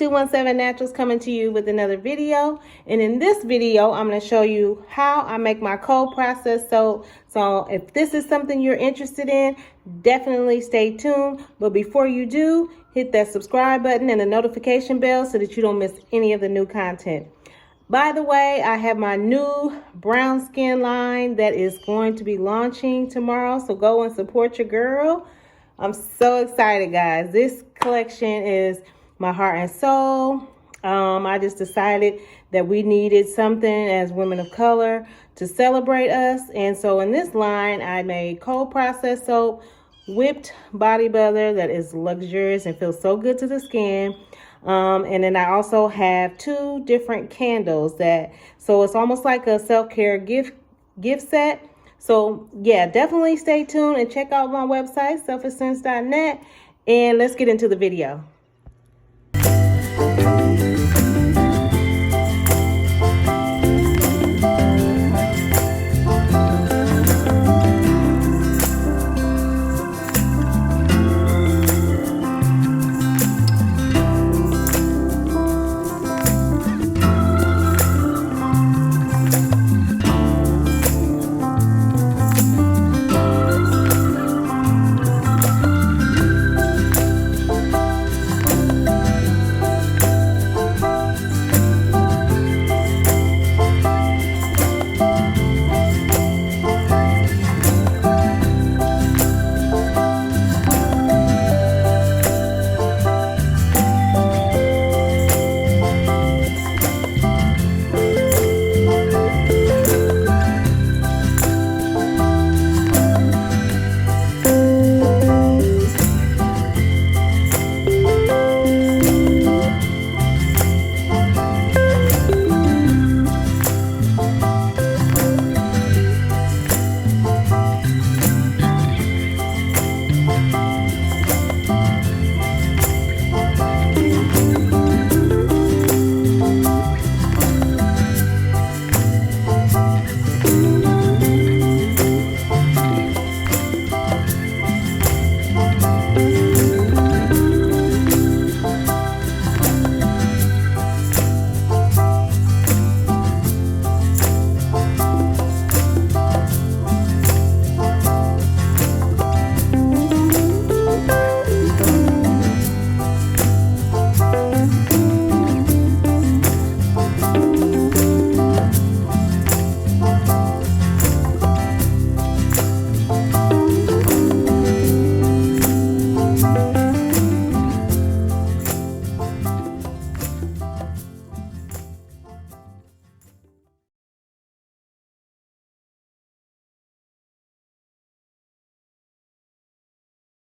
217 Naturals coming to you with another video. And in this video, I'm going to show you how I make my cold processed soap. So if this is something you're interested in, definitely stay tuned. But before you do, hit that subscribe button and the notification bell so that you don't miss any of the new content. By the way, I have my new brown skin line that is going to be launching tomorrow. So go and support your girl. I'm so excited, guys. This collection is my heart and soul. I just decided that we needed something as women of color to celebrate us. And so in this line, I made cold processed soap, whipped body butter that is luxurious and feels so good to the skin. And then I also have 2 different candles so it's almost like a self-care gift set. So yeah, definitely stay tuned and check out my website, selfessence.net, and let's get into the video.